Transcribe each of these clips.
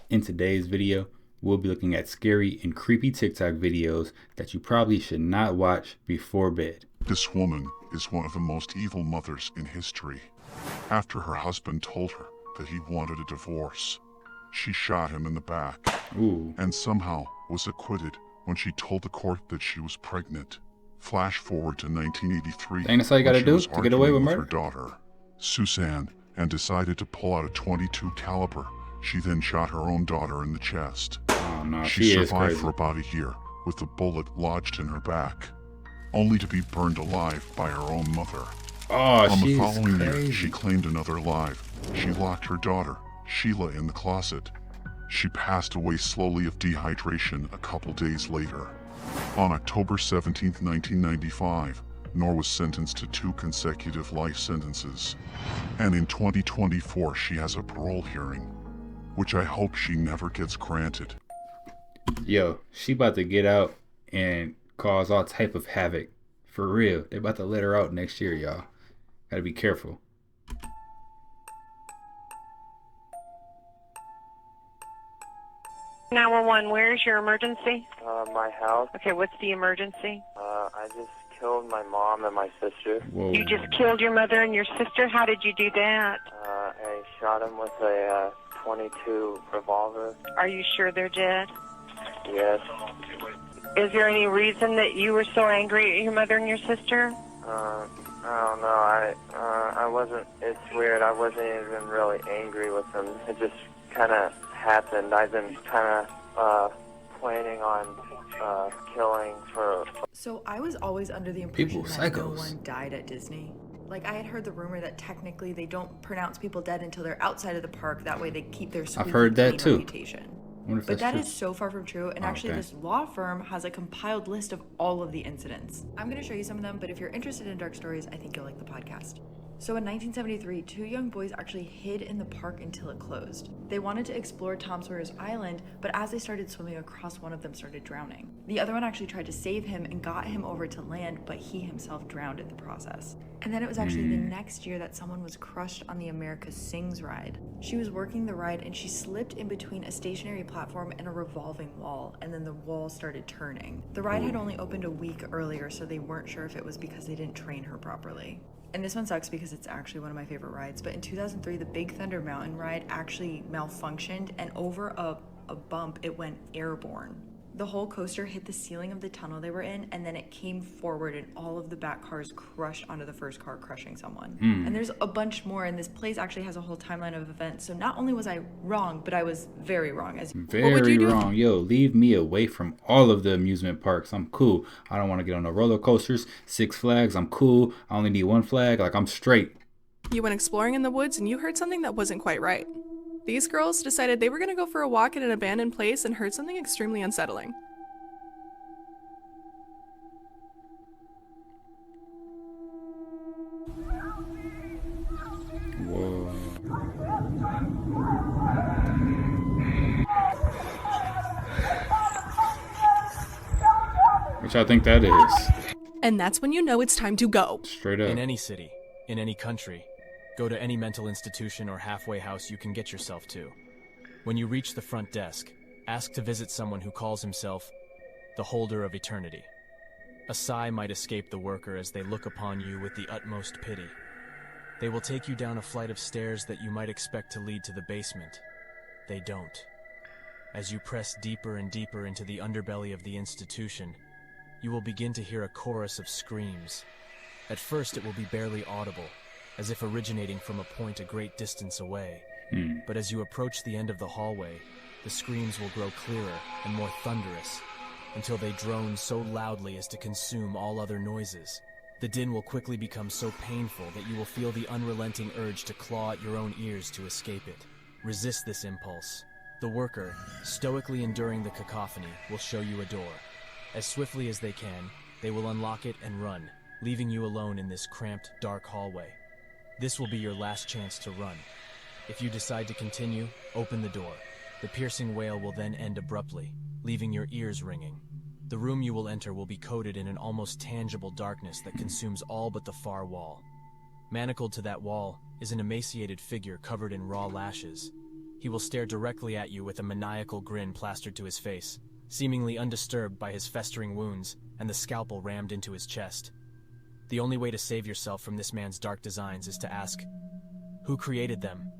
In today's video, we'll be looking at scary and creepy TikTok videos that you probably should not watch before bed. This woman is one of the most evil mothers in history. After her husband told her that he wanted a divorce, she shot him in the back. Ooh. And somehow was acquitted when she told the court that she was pregnant. Flash forward to 1983. Ain't that's all you gotta do to get away with murder? Her daughter, Suzanne, and decided to pull out a .22 caliber. She then shot her own daughter in the chest. Oh no, She is survived crazy. for about a year with the bullet lodged in her back, only to be burned alive by her own mother. Oh, On the she's following crazy. year, she claimed another life. She locked her daughter, Sheila, in the closet. She passed away slowly of dehydration a couple days later. On October 17, 1995, Noor was sentenced to 2 consecutive life sentences. And in 2024, she has a parole hearing, which I hope she never gets granted. Yo, she about to get out and cause all type of havoc. For real. They about to let her out next year, y'all. Gotta be careful. (911), where's your emergency? My house. Okay, what's the emergency? I just killed my mom and my sister. Whoa. You just killed your mother and your sister? How did you do that? I shot him with a .22 revolver. Are you sure they're dead? Yes. Is there any reason that you were so angry at your mother and your sister? I don't know. I wasn't. It's weird. I wasn't even really angry with them. It just kind of happened. I've been kind of planning on killing for. So I was always under the impression that no psychos. one died at Disney. Like, I had heard the rumor that technically they don't pronounce people dead until they're outside of the park. That way they keep their squeaky heard that clean too. reputation. Wonder if But that's that true. is so far from true, and actually Okay. this law firm has a compiled list of all of the incidents. I'm going to show you some of them, but if you're interested in dark stories, I think you'll like the podcast. So in 1973, 2 young boys actually hid in the park until it closed. They wanted to explore Tom Sawyer's Island, but as they started swimming across, one of them started drowning. The other one actually tried to save him and got him over to land, but he himself drowned in the process. And then it was actually the next year that someone was crushed on the America Sings ride. She was working the ride and she slipped in between a stationary platform and a revolving wall, and then the wall started turning. The ride had only opened a week earlier, so they weren't sure if it was because they didn't train her properly. And this one sucks because it's actually one of my favorite rides, but in 2003, the Big Thunder Mountain ride actually malfunctioned, and over a bump, it went airborne. The whole coaster hit the ceiling of the tunnel they were in, and then it came forward, and all of the back cars crushed onto the first car, crushing someone. And there's a bunch more, and this place actually has a whole timeline of events. So not only was I wrong, but I was very wrong. Very wrong. Yo, leave me away from all of the amusement parks. I'm cool. I don't want to get on the roller coasters. 6 Flags, I'm cool. I only need 1 flag. Like, I'm straight. You went exploring in the woods and you heard something that wasn't quite right. These girls decided they were going to go for a walk in an abandoned place and heard something extremely unsettling. Whoa. Which I think that is. And that's when you know it's time to go. Straight up. In any city, in any country, go to any mental institution or halfway house you can get yourself to. When you reach the front desk, ask to visit someone who calls himself the Holder of Eternity. A sigh might escape the worker as they look upon you with the utmost pity. They will take you down a flight of stairs that you might expect to lead to the basement. They don't. As you press deeper and deeper into the underbelly of the institution, you will begin to hear a chorus of screams. At first it will be barely audible, as if originating from a point a great distance away. But as you approach the end of the hallway, the screams will grow clearer and more thunderous, until they drone so loudly as to consume all other noises. The din will quickly become so painful that you will feel the unrelenting urge to claw at your own ears to escape it. Resist this impulse. The worker, stoically enduring the cacophony, will show you a door. As swiftly as they can, they will unlock it and run, leaving you alone in this cramped, dark hallway. This will be your last chance to run. If you decide to continue, open the door. The piercing wail will then end abruptly, leaving your ears ringing. The room you will enter will be coated in an almost tangible darkness that consumes all but the far wall. Manacled to that wall is an emaciated figure covered in raw lashes. He will stare directly at you with a maniacal grin plastered to his face, seemingly undisturbed by his festering wounds and the scalpel rammed into his chest. The only way to save yourself from this man's dark designs is to ask, "Who created them?"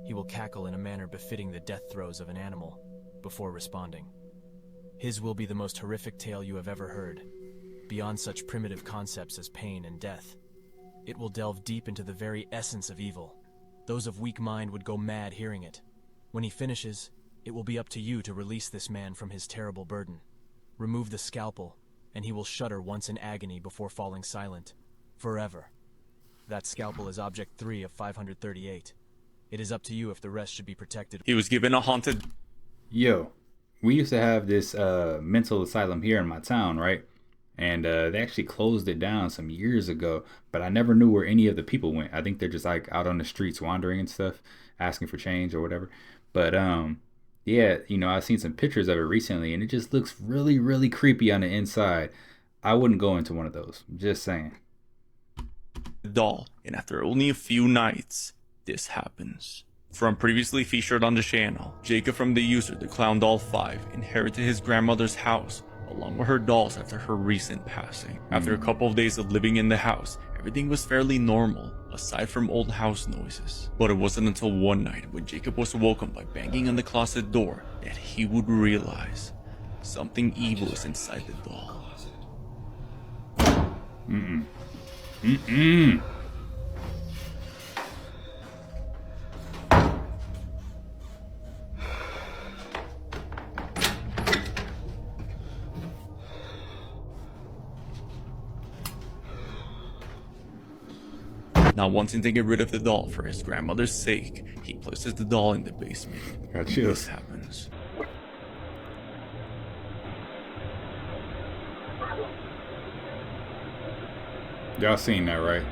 He will cackle in a manner befitting the death throes of an animal, before responding. His will be the most horrific tale you have ever heard, beyond such primitive concepts as pain and death. It will delve deep into the very essence of evil. Those of weak mind would go mad hearing it. When he finishes, it will be up to you to release this man from his terrible burden. Remove the scalpel, and he will shudder once in agony before falling silent, forever. That scalpel is Object 3 of 538. It is up to you if the rest should be protected. He was given a haunted... Yo, we used to have this mental asylum here in my town, right? And they actually closed it down some years ago, but I never knew where any of the people went. I think they're just like out on the streets wandering and stuff, asking for change or whatever. But yeah, you know, I've seen some pictures of it recently, and it just looks really, really creepy on the inside. I wouldn't go into one of those. Just saying. doll, and after only a few nights, this happens. From previously featured on the channel, Jacob from the user The Clown Doll 5 inherited his grandmother's house along with her dolls after her recent passing. After a couple of days of living in the house, everything was fairly normal, aside from old house noises. But it wasn't until one night when Jacob was woken by banging on the closet door that he would realize something evil is inside the doll. Not wanting to get rid of the doll for his grandmother's sake, he places the doll in the basement. Got chills. This happens. Y'all seen that, right?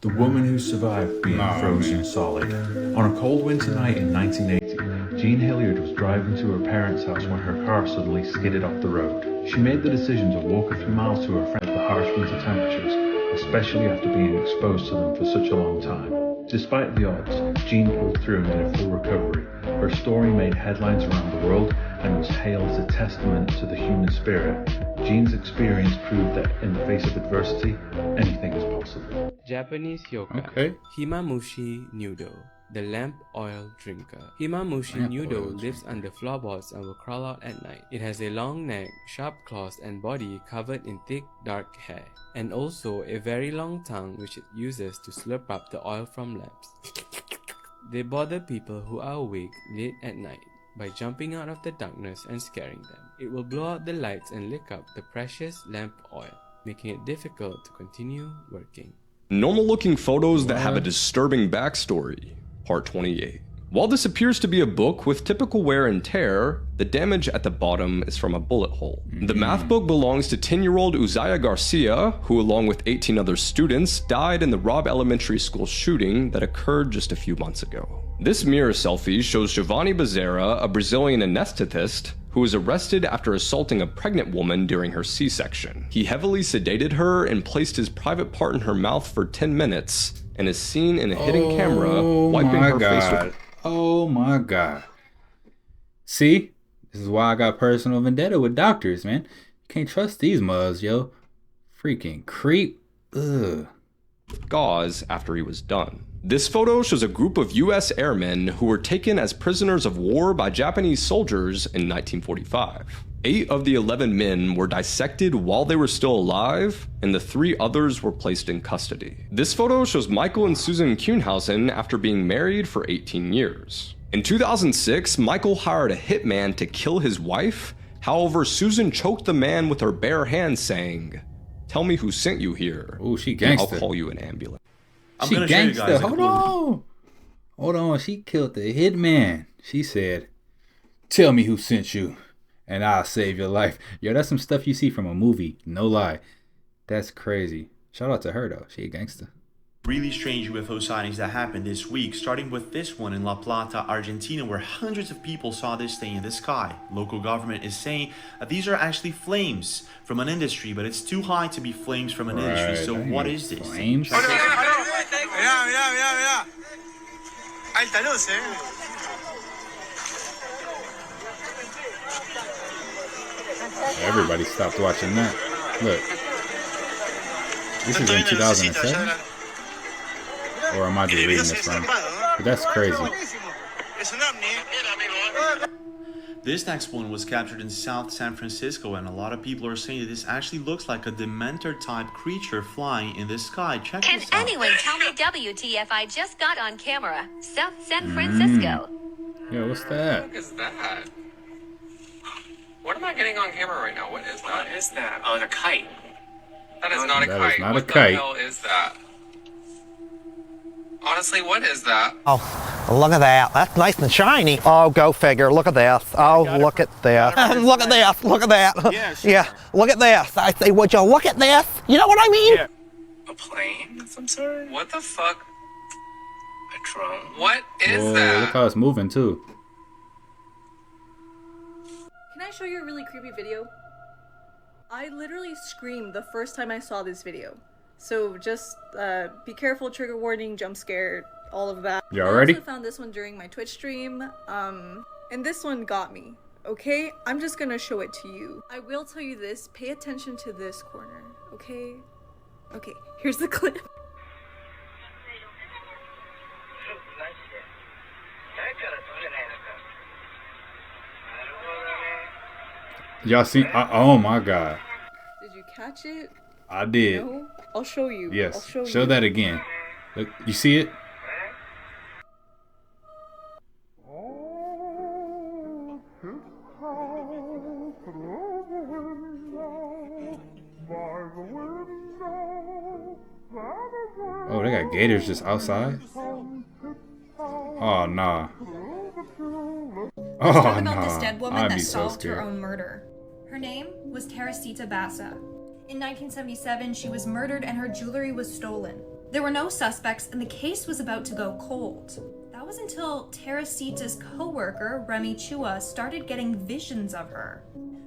The woman who survived being frozen solid. On a cold winter night in 1980, Jean Hilliard was driving to her parents' house when her car suddenly skidded off the road. She made the decision to walk a few miles to her friend at the harsh winter temperatures, especially after being exposed to them for such a long time. Despite the odds, Jean pulled through and made a full recovery. Her story made headlines around the world and was hailed as a testament to the human spirit. Jean's experience proved that in the face of adversity, anything is possible. Japanese yokai. Okay. Himamushi Nudo, the lamp oil drinker. Himamushi Nudo lives under floorboards and will crawl out at night. It has a long neck, sharp claws and body covered in thick dark hair, and also a very long tongue which it uses to slurp up the oil from lamps. They bother people who are awake late at night by jumping out of the darkness and scaring them. It will blow out the lights and lick up the precious lamp oil, making it difficult to continue working. Normal looking photos that have a disturbing backstory. Part 28. While this appears to be a book with typical wear and tear, the damage at the bottom is from a bullet hole. The math book belongs to 10-year-old Uzziah Garcia, who along with 18 other students died in the Robb Elementary School shooting that occurred just a few months ago. This mirror selfie shows Giovanni Bezerra, a Brazilian anesthetist, who was arrested after assaulting a pregnant woman during her C-section. He heavily sedated her and placed his private part in her mouth for 10 minutes, and is seen in a hidden camera wiping her face with... Oh my god. See? This is why I got personal vendetta with doctors, man. You can't trust these mugs, yo. Freaking creep. Ugh. Gauze after he was done. This photo shows a group of US airmen who were taken as prisoners of war by Japanese soldiers in 1945. 8 of the 11 men were dissected while they were still alive, and the 3 others were placed in custody. This photo shows Michael and Susan Kuhnhausen after being married for 18 years. In 2006, Michael hired a hitman to kill his wife. However, Susan choked the man with her bare hand, saying, "Tell me who sent you here. Ooh, she gangsta. I'll call you an ambulance." She gangsta. Hold on. She killed the hitman. She said, "Tell me who sent you, and I'll save your life." Yo, that's some stuff you see from a movie. No lie. That's crazy. Shout out to her, though. She a gangster. Really strange UFO sightings that happened this week, starting with this one in La Plata, Argentina, where hundreds of people saw this thing in the sky. Local government is saying that these are actually flames from an industry, but it's too high to be flames from an industry. So what is this? Flames? Alta luz, Everybody stopped watching that. Look. This is in 2007? Or am I just reading this wrong? But that's crazy. This next one was captured in South San Francisco, and a lot of people are saying that this actually looks like a Dementor-type creature flying in the sky. Check Can this out. anyone tell me WTF I just got on camera? South San Francisco. Yo, what's that? What is that? What am I getting on camera right now? What is that? What is that? Oh, it's a kite. That is not a That kite. is not a What kite. the hell is that? Honestly, what is that? Oh, look at that. That's nice and shiny. Oh, go figure. Look at this. Oh, look at this. Look at this. Look at that. Yeah, sure. Yeah, look at this. I say, would you look at this? You know what I mean? Yeah. A plane of some sort? What the fuck? A drone? What is Whoa, that? look how it's moving too. Can I show you a really creepy video? I literally screamed the first time I saw this video. So just be careful, trigger warning, jump scare, all of that. Y'all ready? I also found this one during my Twitch stream, and this one got me. Okay, I'm just gonna show it to you. I will tell you this, pay attention to this corner, okay? Okay, here's the clip. Y'all see? Oh my god. Did you catch it? I did. No? I'll show you. Yes. I'll show Show you. that again. Look, you see it? Oh, they got gators just outside? Oh, nah. Let's Oh, talk about this nah. dead woman I'd that be so solved her scared. own murder. Her name was Teresita Bassa. In 1977, she was murdered and her jewelry was stolen. There were no suspects and the case was about to go cold. That was until Teresita's co-worker, Remy Chua, started getting visions of her.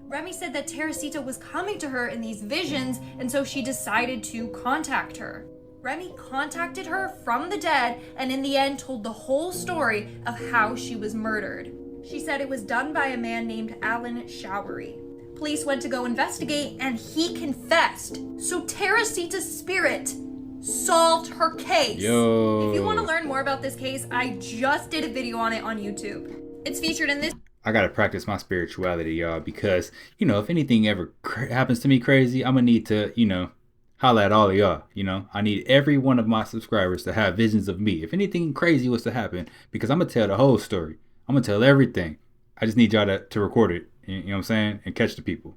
Remy said that Teresita was coming to her in these visions, and so she decided to contact her. Remy contacted her from the dead and in the end told the whole story of how she was murdered. She said it was done by a man named Alan Showery. Police went to go investigate and he confessed. So Teresita's spirit solved her case. Yo. If you want to learn more about this case, I just did a video on it on YouTube. It's featured in this. I gotta practice my spirituality, y'all, because, you know, if anything ever happens to me crazy, I'm gonna need to, you know, holla at all of y'all, you know. I need every one of my subscribers to have visions of me. If anything crazy was to happen, because I'm gonna tell the whole story. I'm gonna tell everything. I just need y'all to record it, you know what I'm saying, and catch the people.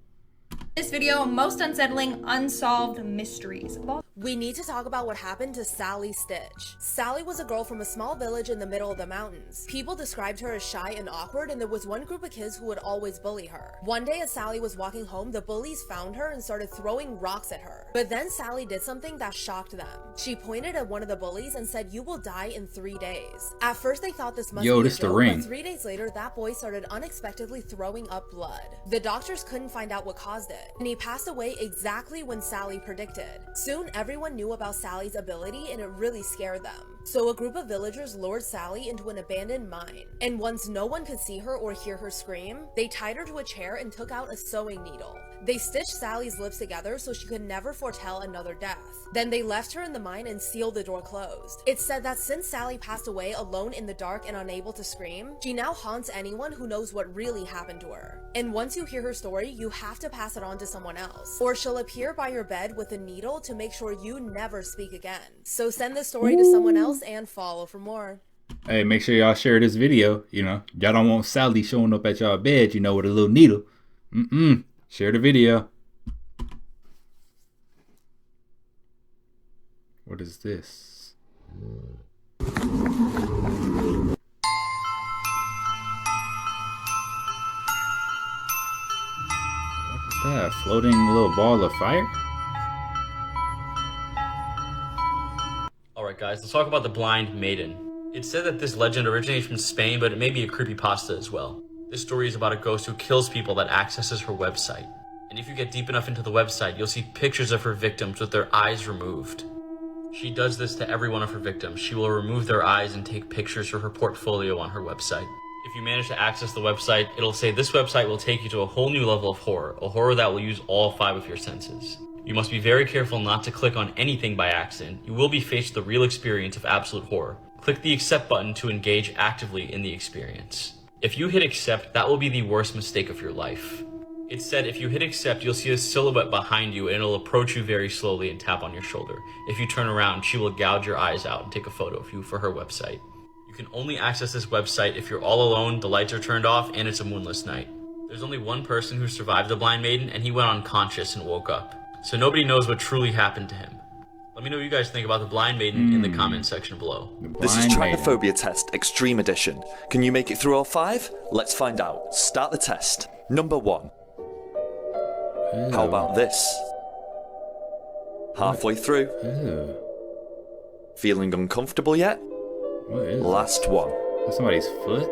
This video, most unsettling unsolved mysteries. We need to talk about what happened to Sally Stitch. Sally was a girl from a small village in the middle of the mountains. People described her as shy and awkward, and there was one group of kids who would always bully her. One day as Sally was walking home, the bullies found her and started throwing rocks at her. But then Sally did something that shocked them. She pointed at one of the bullies and said, "You will die in 3 days." At first they thought this must be a this the joke, ring. but 3 days later that boy started unexpectedly throwing up blood. The doctors couldn't find out what caused it, and he passed away exactly when Sally predicted. Soon everyone knew about Sally's ability and it really scared them. So a group of villagers lured Sally into an abandoned mine, and once no one could see her or hear her scream, they tied her to a chair and took out a sewing needle. They stitched Sally's lips together so she could never foretell another death. Then they left her in the mine and sealed the door closed. It's said that since Sally passed away alone in the dark and unable to scream, she now haunts anyone who knows what really happened to her. And once you hear her story, you have to pass it on to someone else, or she'll appear by your bed with a needle to make sure you never speak again. So send the story to someone else and follow for more. Hey, make sure y'all share this video, you know. Y'all don't want Sally showing up at y'all bed, you know, with a little needle. Share the video. What is this? What is that? A floating little ball of fire? Alright Alright guys, let's talk about the Blind Maiden. It's said that this legend originates from Spain, but it may be a creepypasta as well. This story is about a ghost who kills people that accesses her website. And if you get deep enough into the website, you'll see pictures of her victims with their eyes removed. She does this to every one of her victims. She will remove their eyes and take pictures for her portfolio on her website. If you manage to access the website, it'll say this website will take you to a whole new level of horror, a horror that will use all 5 of your senses. You must be very careful not to click on anything by accident. You will be faced with the real experience of absolute horror. Click the accept button to engage actively in the experience. If you hit accept, that will be the worst mistake of your life. It said if you hit accept, you'll see a silhouette behind you and it'll approach you very slowly and tap on your shoulder. If you turn around, she will gouge your eyes out and take a photo of you for her website. You can only access this website if you're all alone, the lights are turned off, and it's a moonless night. There's only one person who survived the Blind Maiden, and he went unconscious and woke up. So nobody knows what truly happened to him. Let me know what you guys think about the Blind Maiden in the comment section below. This is Trypophobia Test Extreme Edition. Can you make it through all 5? Let's find out. Start the test. Number 1. How about this? Halfway through. Feeling uncomfortable yet? Last one. That's somebody's foot?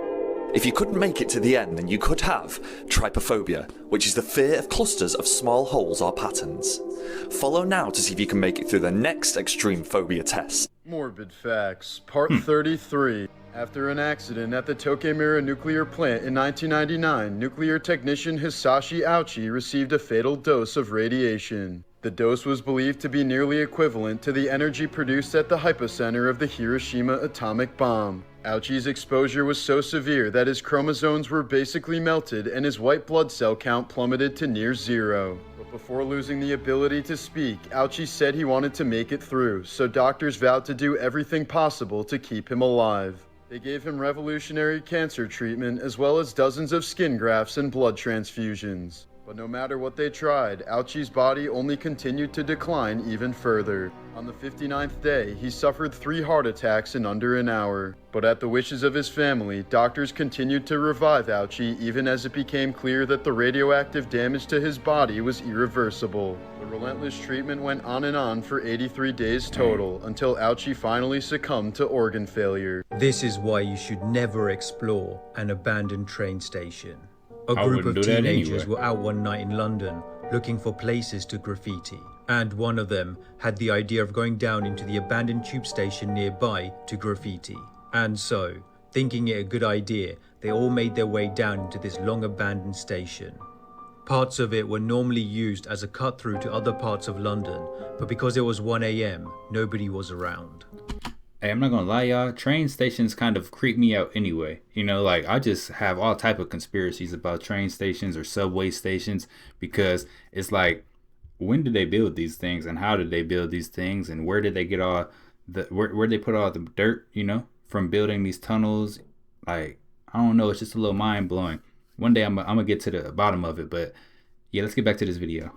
If you couldn't make it to the end, then you could have trypophobia, which is the fear of clusters of small holes or patterns. Follow now to see if you can make it through the next extreme phobia test. Morbid facts, part 33. After an accident at the Tokemura nuclear plant in 1999, nuclear technician Hisashi Ouchi received a fatal dose of radiation. The dose was believed to be nearly equivalent to the energy produced at the hypocenter of the Hiroshima atomic bomb. Ouchi's exposure was so severe that his chromosomes were basically melted and his white blood cell count plummeted to near 0. But before losing the ability to speak, Ouchi said he wanted to make it through, so doctors vowed to do everything possible to keep him alive. They gave him revolutionary cancer treatment as well as dozens of skin grafts and blood transfusions. But no matter what they tried, Ouchi's body only continued to decline even further. On the 59th day, he suffered 3 heart attacks in under an hour. But at the wishes of his family, doctors continued to revive Ouchi even as it became clear that the radioactive damage to his body was irreversible. The relentless treatment went on and on for 83 days total, until Ouchi finally succumbed to organ failure. This is why you should never explore an abandoned train station. A group of teenagers were out one night in London looking for places to graffiti, and one of them had the idea of going down into the abandoned tube station nearby to graffiti. And so, thinking it a good idea, they all made their way down into this long abandoned station. Parts of it were normally used as a cut through to other parts of London, but because it was 1 AM, nobody was around. Hey, I'm not gonna lie, y'all. Train stations kind of creep me out anyway. You know, like I just have all type of conspiracies about train stations or subway stations because it's like, when did they build these things and how did they build these things and where did they get all the where they put all the dirt, you know, from building these tunnels? Like, I don't know. It's just a little mind blowing. One day I'm gonna get to the bottom of it, but yeah, let's get back to this video.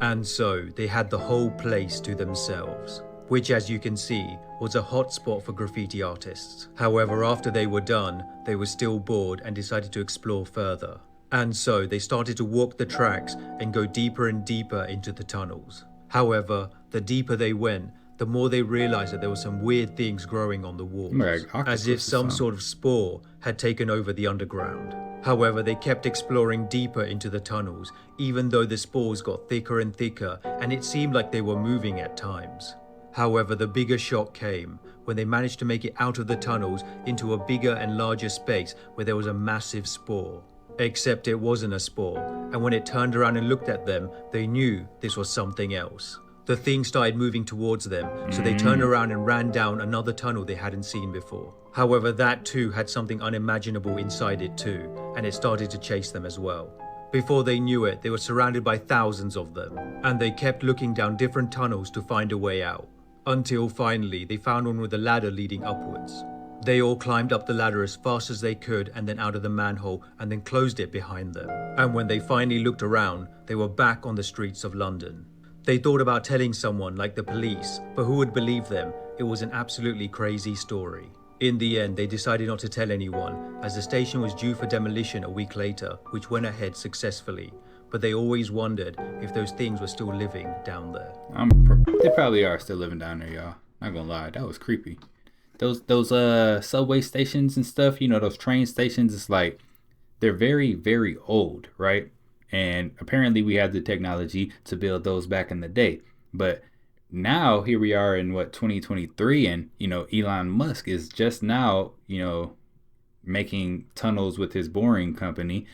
And so they had the whole place to themselves, which, as you can see, was a hotspot for graffiti artists. However, after they were done, they were still bored and decided to explore further. And so they started to walk the tracks and go deeper and deeper into the tunnels. However, the deeper they went, the more they realized that there were some weird things growing on the walls, as if some sort of spore had taken over the underground. However, they kept exploring deeper into the tunnels, even though the spores got thicker and thicker, and it seemed like they were moving at times. However, the bigger shock came when they managed to make it out of the tunnels into a bigger and larger space where there was a massive spore. Except it wasn't a spore, and when it turned around and looked at them, they knew this was something else. The thing started moving towards them, so they turned around and ran down another tunnel they hadn't seen before. However, that too had something unimaginable inside it too, and it started to chase them as well. Before they knew it, they were surrounded by thousands of them, and they kept looking down different tunnels to find a way out. Until finally, they found one with a ladder leading upwards. They all climbed up the ladder as fast as they could and then out of the manhole and then closed it behind them. And when they finally looked around, they were back on the streets of London. They thought about telling someone like the police, but who would believe them? It was an absolutely crazy story. In the end, they decided not to tell anyone, as the station was due for demolition a week later, which went ahead successfully. But they always wondered if those things were still living down there. They probably are still living down there, y'all. Not gonna lie, that was creepy. Those subway stations and stuff, you know, those train stations, it's like they're very, very old, right? And apparently we had the technology to build those back in the day. But now here we are in 2023, and you know, Elon Musk is just now, you know, making tunnels with his boring company,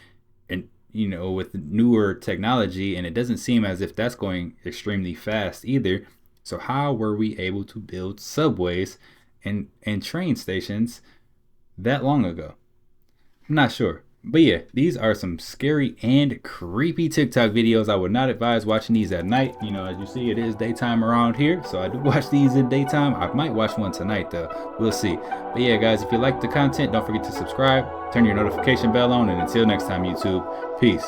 and you know, with newer technology, and it doesn't seem as if that's going extremely fast either. So how were we able to build subways and train stations that long ago? I'm not sure. But yeah, these are some scary and creepy TikTok videos. I would not advise watching these at night. You know, as you see, it is daytime around here, so I do watch these in daytime. I might watch one tonight though. We'll see. But yeah, guys, if you like the content, don't forget to subscribe, turn your notification bell on, and until next time, YouTube, peace.